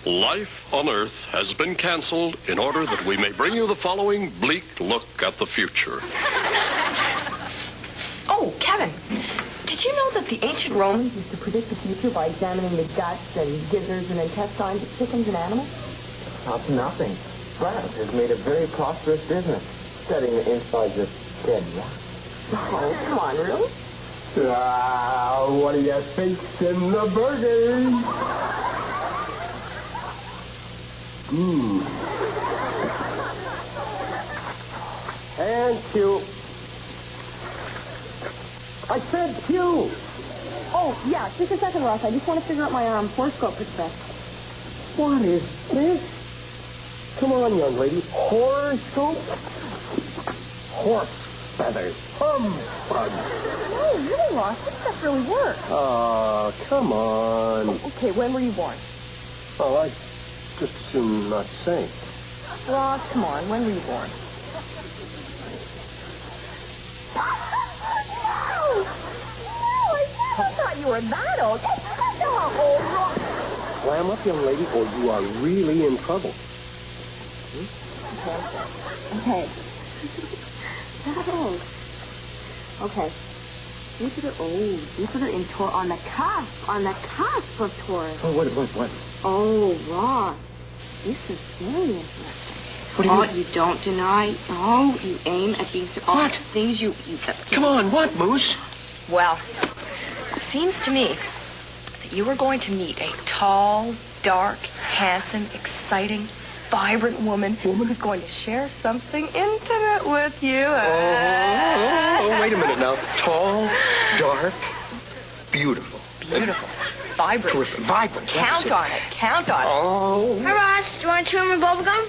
Life on Earth has been canceled in order that we may bring you the following bleak look at the future. Oh, Kevin, did you know that the ancient Romans used to predict the future by examining the guts and gizzards and intestines of chickens and animals? Not for nothing. France has made a very prosperous business studying the insides of dead rats. Oh, come on, really? What do you think's in the burgers? And cue. I said cue. Oh, yeah, just a second, Ross. I just want to figure out my horoscope respect. What is this? Come on, young lady. Horoscope? Horse feathers. Humbug. No, really, Ross. This stuff really works. Oh, come on. Okay, when were you born? Oh, I just assume not saying. Ross, come on. When were you born? I thought you were that old. That's not old, Ross. Clam up, young lady, or you are really in trouble. Okay. That old. Okay. Jupiter in Taurus, on the cusp of Taurus. Oh, what? Oh, Ross. This is very interesting. You don't deny. Oh, you aim at being... What? Things you... Come on, what, Moose? Well, it seems to me that you are going to meet a tall, dark, handsome, exciting, vibrant woman who's going to share something intimate with you. Oh, wait a minute now. Tall, dark, beautiful. Beautiful. Vibrant. Terrific. Vibrant. Count on it. Count on it. Oh. Hey, Ross, do you want to chew on my bubble gum?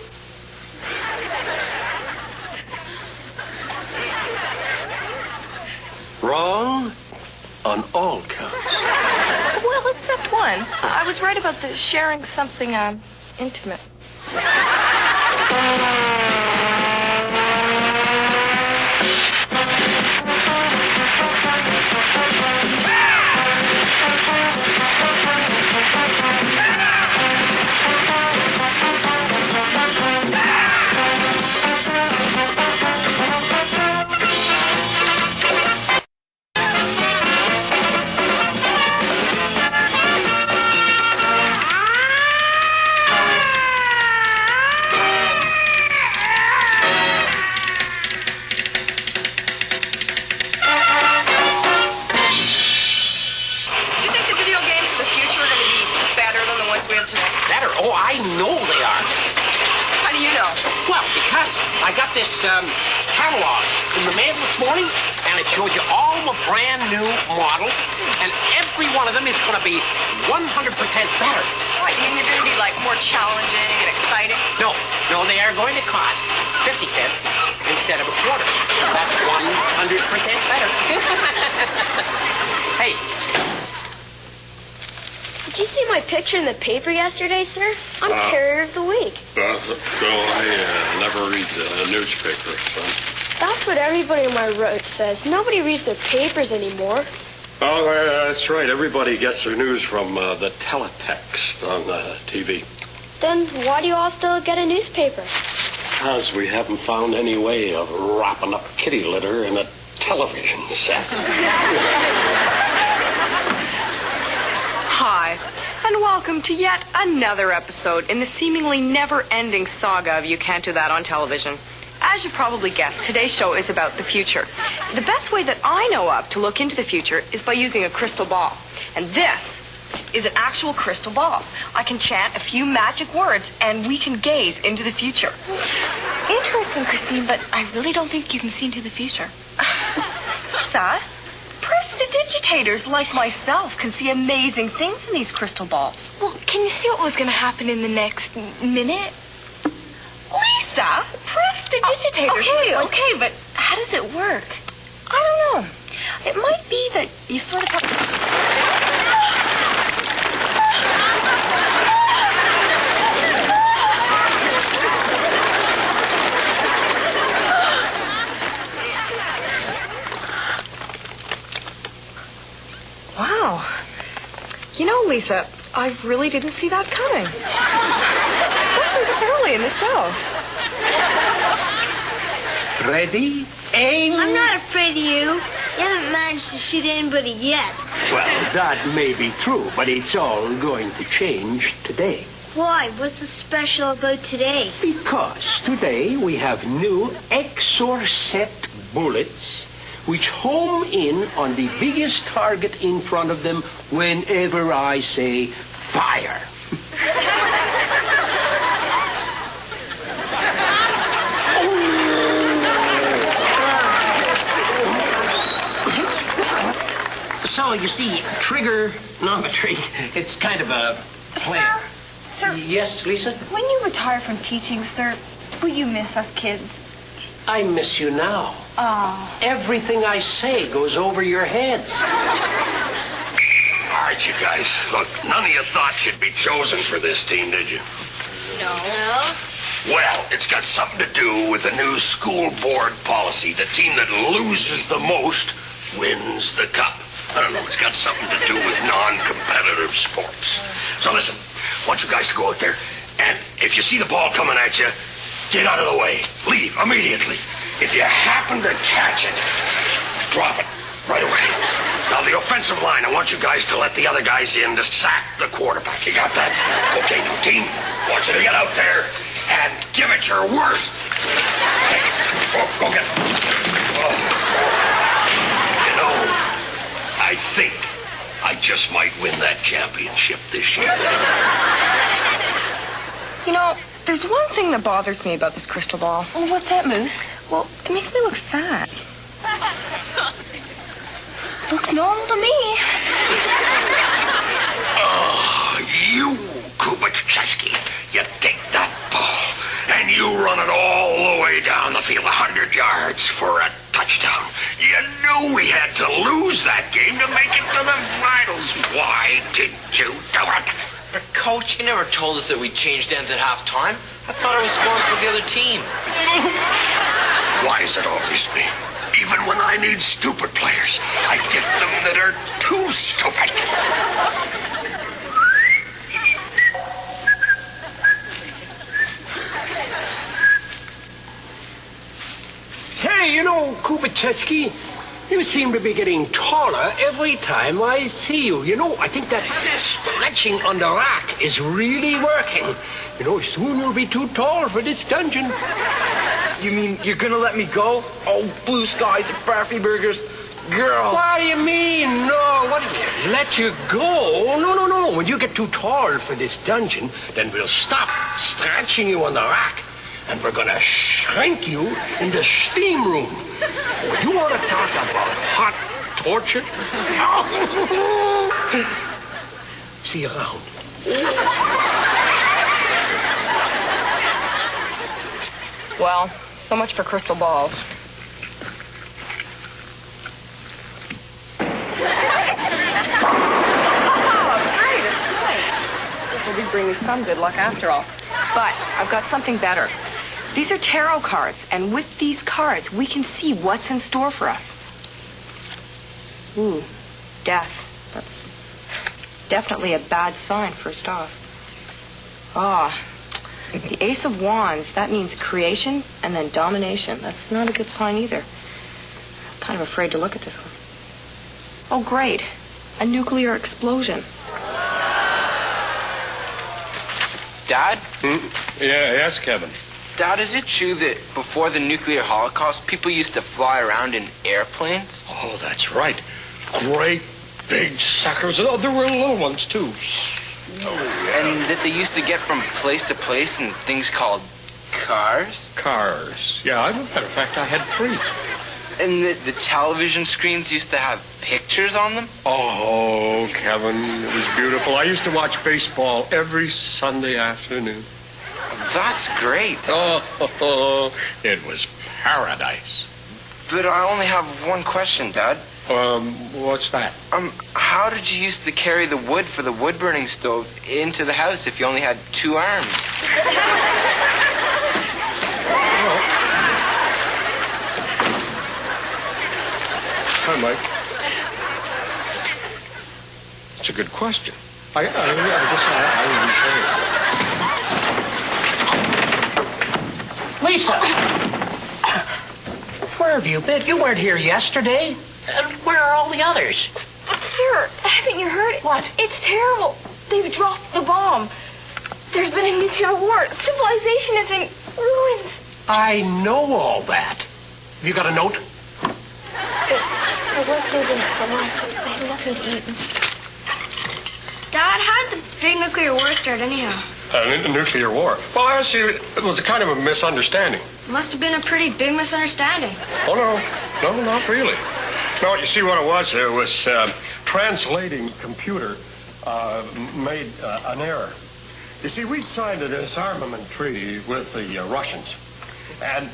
Wrong on all counts. Well, except one. I was right about the sharing something intimate. Better? Oh, I know they are. How do you know? Well, because I got this catalog in the mail this morning, and it shows you all the brand new models, and every one of them is going to be 100% better. What, you mean they're going to be, like, more challenging and exciting? No, they are going to cost 50 cents instead of a quarter. That's 100% better. Hey. Did you see my picture in the paper yesterday, sir? I'm Carrier of the Week. No, I never read the newspaper, son. That's what everybody on my road says. Nobody reads their papers anymore. Oh, that's right. Everybody gets their news from the teletext on the TV. Then why do you all still get a newspaper? Because we haven't found any way of wrapping up kitty litter in a television set. Hi, and welcome to yet another episode in the seemingly never-ending saga of You Can't Do That on Television. As you probably guessed, today's show is about the future. The best way that I know of to look into the future is by using a crystal ball. And this is an actual crystal ball. I can chant a few magic words, and we can gaze into the future. Interesting, Christine, but I really don't think you can see into the future. Lisa? Prestidigitators like myself can see amazing things in these crystal balls. Well, can you see what was going to happen in the next minute? Lisa, prestidigitators. Okay, but how does it work? I don't know. It might be that you sort of have to... Wow. You know, Lisa, I really didn't see that coming. Especially this early in the show. Ready? Aim. I'm not afraid of you. You haven't managed to shoot anybody yet. Well, that may be true, but it's all going to change today. Why? What's so special about today? Because today we have new Exorcet bullets which home in on the biggest target in front of them whenever I say fire. So, you see, trigonometry, it's kind of a plan. Sir, Yes, Lisa? when you retire from teaching, sir, will you miss us kids? I miss you now. Oh. Everything I say goes over your heads. All right, you guys. Look, none of you thought you'd be chosen for this team, did you? No. Well, it's got something to do with the new school board policy. The team that loses the most wins the cup. I don't know, it's got something to do with non-competitive sports. So listen, I want you guys to go out there, and if you see the ball coming at you, get out of the way. Leave immediately. If you happen to catch it, drop it right away. Now, the offensive line, I want you guys to let the other guys in to sack the quarterback. You got that? Okay, now, team, I want you to get out there and give it your worst. Hey, go get it. You know, I think I just might win that championship this year. You know, there's one thing that bothers me about this crystal ball. Oh, what's that, Moose? Well, it makes me look fat. Looks normal to me. Oh, you, Kubachevsky, you take that ball and you run it all the way down the field, 100 yards for a touchdown. You knew we had to lose that game to make it to the finals. Why did you do it? But Coach, you never told us that we changed ends at halftime. I thought I was scoring for the other team. Why is it always me? Even when I need stupid players, I get them that are too stupid. Say, you know, Kubachevsky, you seem to be getting taller every time I see you. You know, I think that stretching on the rack is really working. You know, soon you'll be too tall for this dungeon. You mean you're gonna let me go? Oh, blue skies and Barfy burgers. Girl. What do you mean? No, what do you mean? Let you go? No. When you get too tall for this dungeon, then we'll stop stretching you on the rack. And we're gonna shrink you in the steam room. You want to talk about hot torture? See you around. Well, so much for crystal balls. Great, it's nice. This will be bringing some good luck after all. But I've got something better. These are tarot cards, and with these cards, we can see what's in store for us. Ooh, death. That's definitely a bad sign, first off. The Ace of Wands, that means creation and then domination. That's not a good sign either. I'm kind of afraid to look at this one. Oh, great. A nuclear explosion. Dad? Yes, Kevin. Dad, is it true that before the nuclear holocaust, people used to fly around in airplanes? Oh, that's right. Great big suckers. Oh, there were little ones, too. And that they used to get from place to place in things called cars? Cars. Yeah, as a matter of fact, I had 3. And that the television screens used to have pictures on them? Oh, Kevin, it was beautiful. I used to watch baseball every Sunday afternoon. That's great. Oh, it was paradise. But I only have one question, Dad. What's that? How did you used to carry the wood for the wood-burning stove into the house if you only had 2 arms? Hi, Mike. It's a good question. I guess Lisa! Where have you been? You weren't here yesterday. And where are all the others? But, sir, haven't you heard? What? It's terrible. They've dropped the bomb. There's been a nuclear war. Civilization is in ruins. I know all that. Have you got a note? I left those in for lunch. I had nothing to eat. Dad, how did the big nuclear war start anyhow? A nuclear war. Well, actually, it was a kind of a misunderstanding. Must have been a pretty big misunderstanding. Oh, no, not really. No, you see what it was? It was translating computer made an error. You see, we signed a disarmament treaty with the Russians. And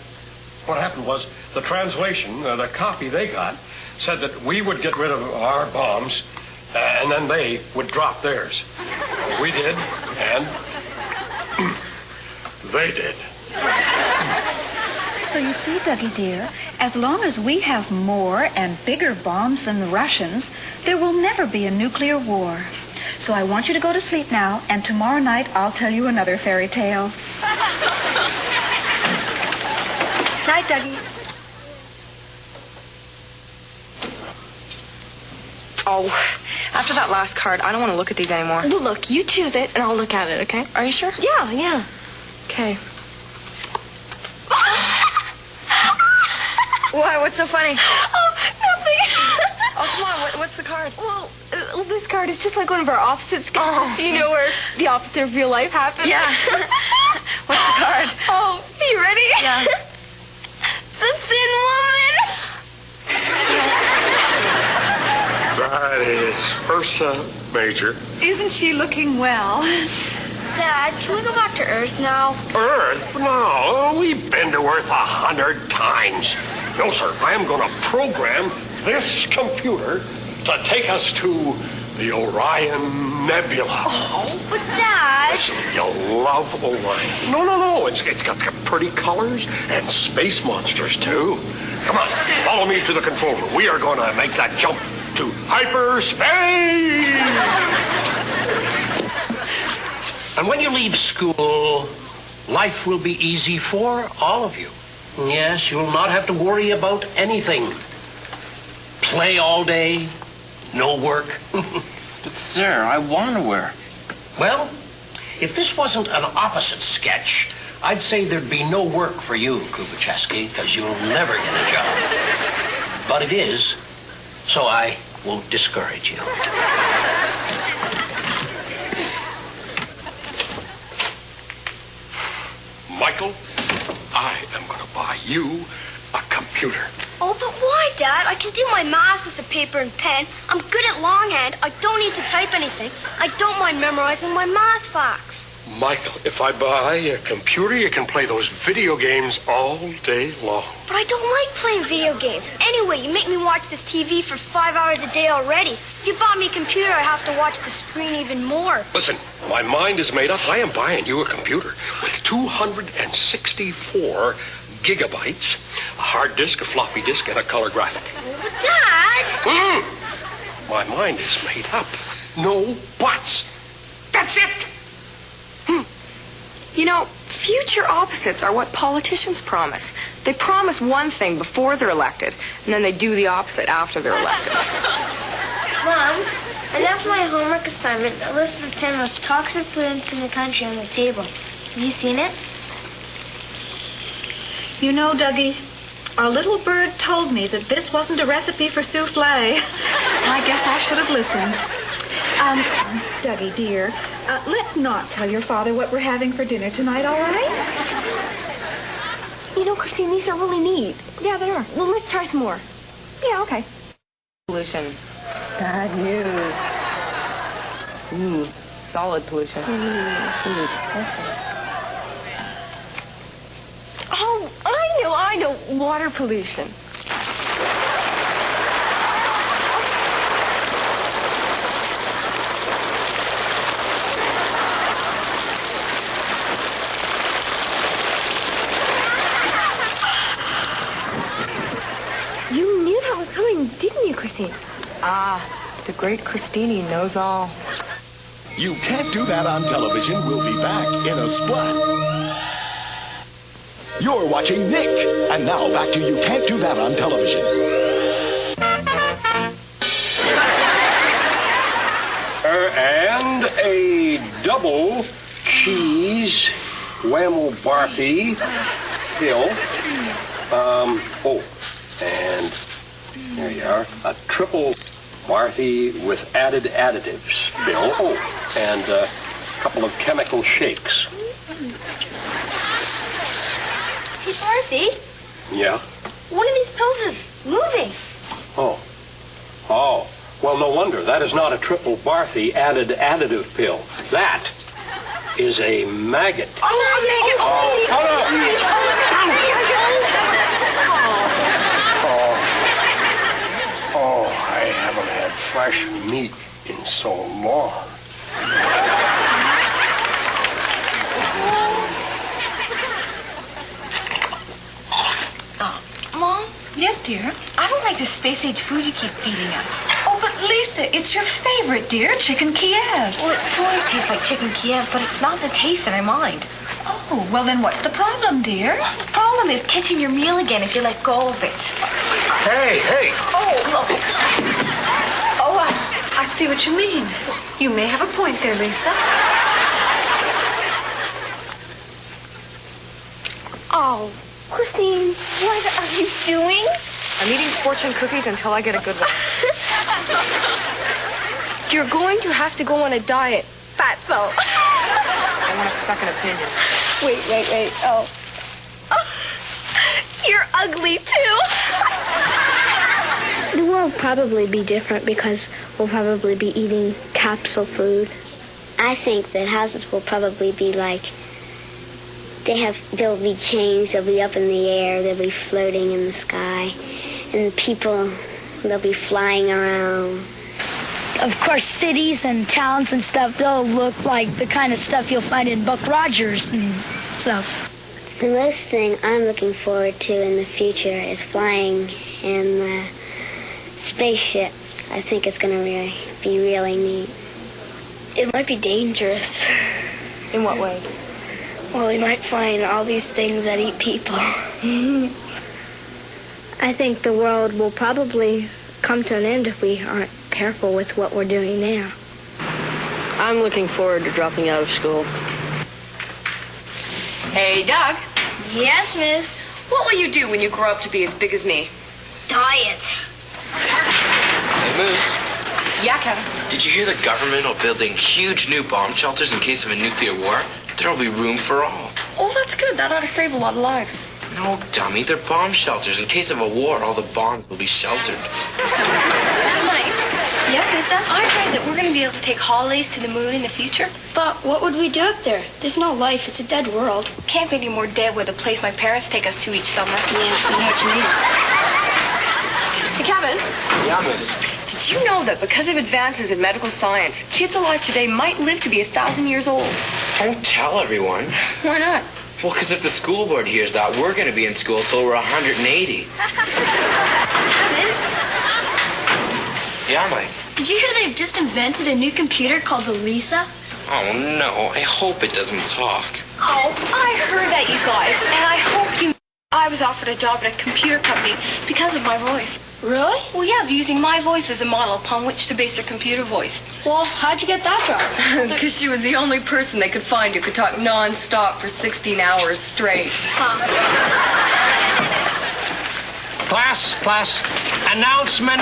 what happened was the translation, the copy they got, said that we would get rid of our bombs and then they would drop theirs. We did, and they did. So you see, Dougie dear, as long as we have more and bigger bombs than the Russians, there will never be a nuclear war. So I want you to go to sleep now, and tomorrow night I'll tell you another fairy tale. Night, Dougie. Oh, after that last card, I don't want to look at these anymore. Well, look, you choose it, and I'll look at it, okay? Are you sure? Yeah. Okay. Why? What's so funny? Oh, nothing. Oh, come on. What's the card? Well, this card is just like one of our opposite sketches. Oh. You know, where the opposite of real life happens? Yeah. What's the card? Oh, you ready? Yeah. The Thin Woman. That is Ursa Major. Isn't she looking well? Dad, can we go back to Earth now? Earth? No, we've been to Earth 100 times. No, sir, I am going to program this computer to take us to the Orion Nebula. Oh, but Dad... Listen, you'll love Orion. No. It's got pretty colors and space monsters, too. Come on, follow me to the control room. We are going to make that jump to hyperspace. And when you leave school, life will be easy for all of you. Yes, you'll not have to worry about anything. Play all day, no work. But, sir, I want to work. Well, if this wasn't an opposite sketch, I'd say there'd be no work for you, Kubacheski, because you'll never get a job. But it is, so I won't discourage you. Michael, I am going to buy you a computer. Oh, but why, Dad? I can do my math with a paper and pen. I'm good at longhand. I don't need to type anything. I don't mind memorizing my math facts. Michael, if I buy a computer, you can play those video games all day long. But I don't like playing video games. Anyway, you make me watch this TV for 5 hours a day already. If you bought me a computer, I have to watch the screen even more. Listen, my mind is made up. I am buying you a computer with 264 gigabytes, a hard disk, a floppy disk, and a color graphic. But Dad! My mind is made up. No buts. That's it. You know, future opposites are what politicians promise. They promise one thing before they're elected, and then they do the opposite after they're elected. Mom, I left my homework assignment, a list of the 10 most toxic pollutants in the country, on the table. Have you seen it? You know, Dougie, our little bird told me that this wasn't a recipe for souffle. I guess I should have listened. Dougie, dear, let's not tell your father what we're having for dinner tonight, all right? You know, Christine, these are really neat. Yeah, they are. Well, let's try some more. Yeah, okay. Pollution. Bad news. Solid pollution. Oh, I know. Water pollution. You knew that was coming, didn't you, Christine? Ah, the great Christine knows all. You Can't Do That on Television will be back in a splat. You're watching Nick. And now back to You Can't Do That on Television. And a double cheese Whammo Barthy pill. And there you are. A triple Barthy with added additives pill. And a couple of chemical shakes. Hey, Barthy, Yeah? one of these pills is moving. Oh. Well, no wonder. That is not a triple Barthy added additive pill. That is a maggot. I haven't had fresh meat in so long. Mom? Yes, dear? I don't like the space-age food you keep feeding us. Oh, but Lisa, it's your favorite, dear, chicken Kiev. Well, it sort of tastes like chicken Kiev, but it's not the taste that I mind. Oh, well then what's the problem, dear? The problem is catching your meal again if you let go of it. Hey! Oh, I see what you mean. You may have a point there, Lisa. Oh, Christine, what are you doing? I'm eating fortune cookies until I get a good one. You're going to have to go on a diet, fatso. I want a second opinion. Wait. Oh. You're ugly, too. The world will probably be different because we'll probably be eating capsule food. I think that houses will probably be like, they'll be changed, they'll be up in the air, they'll be floating in the sky, and the people, they'll be flying around. Of course, cities and towns and stuff, they'll look like the kind of stuff you'll find in Buck Rogers and stuff. The most thing I'm looking forward to in the future is flying in the spaceship. I think it's going to be really neat. It might be dangerous. In what way? Well, we might find all these things that eat people. I think the world will probably come to an end if we aren't careful with what we're doing now. I'm looking forward to dropping out of school. Hey, Doug. Yes, miss. What will you do when you grow up to be as big as me? Diet. Hey, Moose. Yeah, Kevin. Did you hear the government are building huge new bomb shelters in case of a nuclear war? There'll be room for all. Oh, that's good. That ought to save a lot of lives. No, dummy. They're bomb shelters. In case of a war, all the bombs will be sheltered. Mike. Yes, Lisa? I heard that we're going to be able to take holidays to the moon in the future. But what would we do up there? There's no life. It's a dead world. Can't be any more dead with the place my parents take us to each summer. Yeah, I know what you mean. Hey, Kevin. Yeah, Moose. Did you know that because of advances in medical science, kids alive today might live to be 1,000 years old? Don't tell everyone. Why not? Well, because if the school board hears that, we're going to be in school till we're 180. Yeah, Mike. Did you hear they've just invented a new computer called the Lisa? Oh, no. I hope it doesn't talk. Oh, I heard that, you guys, and I hope you... I was offered a job at a computer company because of my voice. Really? Well, yeah, they're using my voice as a model upon which to base their computer voice. Well, how'd you get that job? Because she was the only person they could find who could talk non-stop for 16 hours straight. Class, announcement.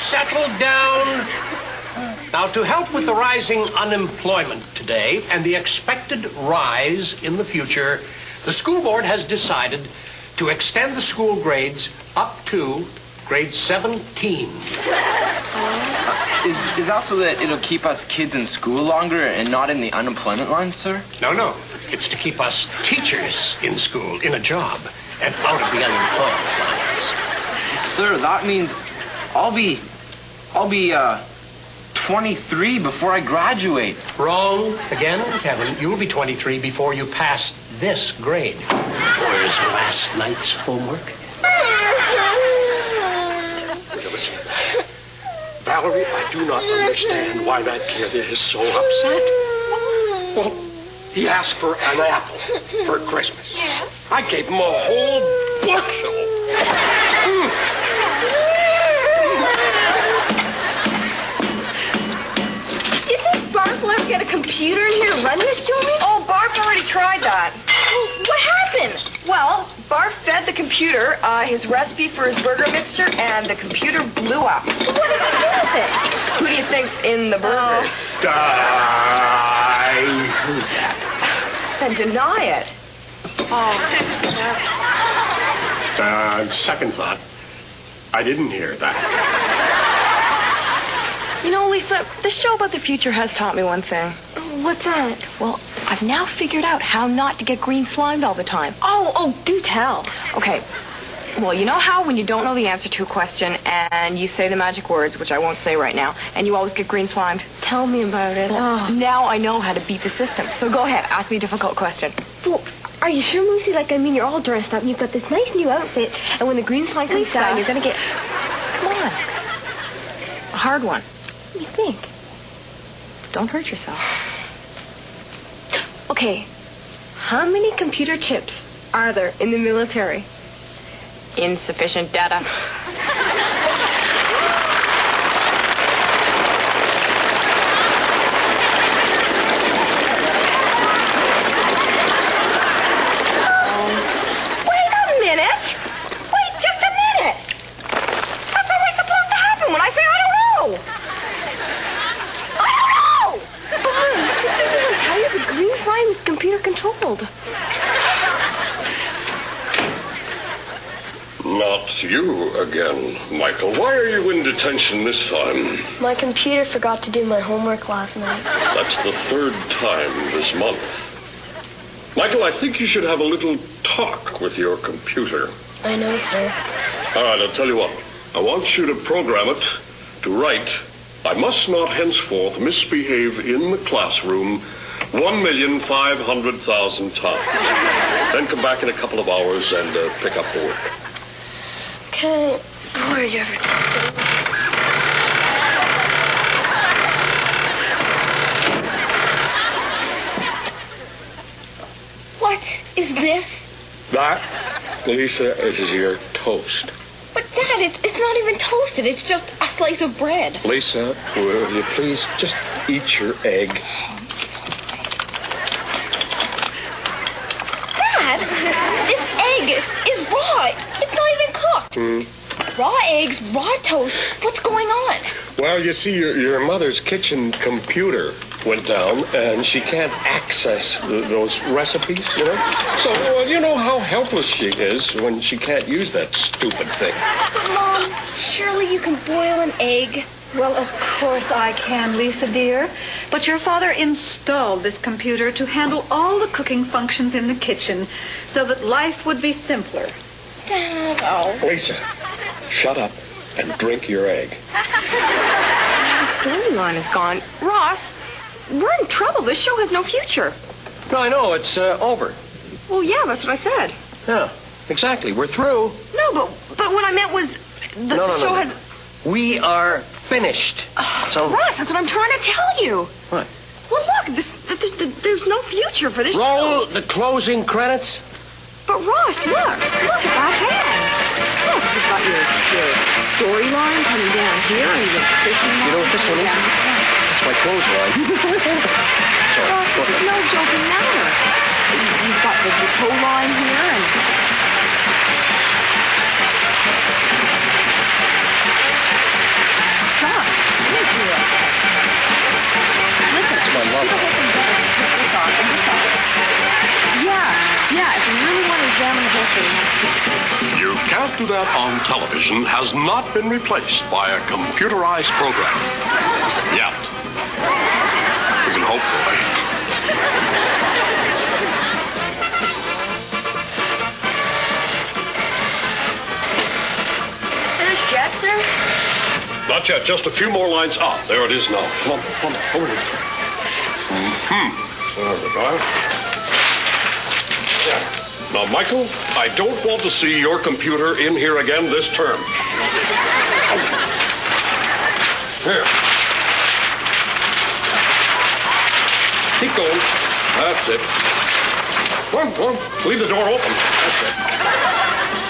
Settle down. Now, to help with the rising unemployment today and the expected rise in the future, the school board has decided to extend the school grades up to grade 17. Is that so that it'll keep us kids in school longer and not in the unemployment line, sir? No. It's to keep us teachers in school, in a job, and out of the unemployment lines. Sir, that means I'll be 23 before I graduate. Wrong again, Kevin. You'll be 23 before you pass this grade. Where's last night's homework? Valerie, I do not understand why that kid is so upset. Well, he asked for an apple for Christmas. Yes. I gave him a whole bushel. You think Barf will ever get a computer in here to run this, Joey? Oh, Barf already tried that. What happened? Well, Barf fed the computer his recipe for his burger mixture, and the computer blew up. What did he do with it? Who do you think's in the burgers? Die. Then deny it. Second thought, I didn't hear that. You know, Lisa, this show about the future has taught me one thing. What's that? Well, I've now figured out how not to get green slimed all the time. Oh, do tell. Okay. Well, you know how when you don't know the answer to a question and you say the magic words, which I won't say right now, and you always get green slimed? Tell me about it. Well, now I know how to beat the system. So go ahead, ask me a difficult question. Well, are you sure, Lucy? Like, I mean, you're all dressed up and you've got this nice new outfit, and when the green slime comes down, you're gonna get... Come on. A hard one. What do you think? Don't hurt yourself. Okay. How many computer chips are there in the military? Insufficient data. Controlled. Not you again, Michael. Why are you in detention this time? My computer forgot to do my homework last night. That's the third time this month. Michael, I think you should have a little talk with your computer. I know, sir. All right, I'll tell you what. I want you to program it to write, I must not henceforth misbehave in the classroom 1,500,000 times. Then come back in a couple of hours and pick up the work. Okay. Where are you ever talking? What is this? That, Lisa, is your toast. But, Dad, it's not even toasted. It's just a slice of bread. Lisa, will you please just eat your egg? This egg is raw. It's not even cooked. Raw eggs, raw toast. What's going on? Well, you see, your mother's kitchen computer went down, and she can't access those recipes, you know? So, you know how helpless she is when she can't use that stupid thing. But, Mom, surely you can boil an egg. Well, of course I can, Lisa, dear. But your father installed this computer to handle all the cooking functions in the kitchen so that life would be simpler. Dad, oh. Lisa, shut up and drink your egg. The storyline is gone. Ross, we're in trouble. This show has no future. No, I know. It's over. Well, yeah, that's what I said. Yeah, exactly. We're through. No, but what I meant was the show has... We are finished. So, Ross, that's what I'm trying to tell you. What? Well, look, there's no future for this roll show. the closing credits. But Ross, look at that hand. Look, you've got your storyline coming down here, and your fishing line. You know what this one is? It's my clothesline. Sorry. Ross, this is no joking matter. You've got the toe line here, and... Stop. Listen, it's my love. This off and this off. Yeah, if you really want to examine the whole thing. You Can't Do That on Television has not been replaced by a computerized program. Yet. We can hope for it. There's Jet, sir? Not yet, just a few more lines up. There it is now. Come on, over here. There we go. Yeah. Now, Michael, I don't want to see your computer in here again this term. Here. Keep going. That's it. Come on. Leave the door open. That's it.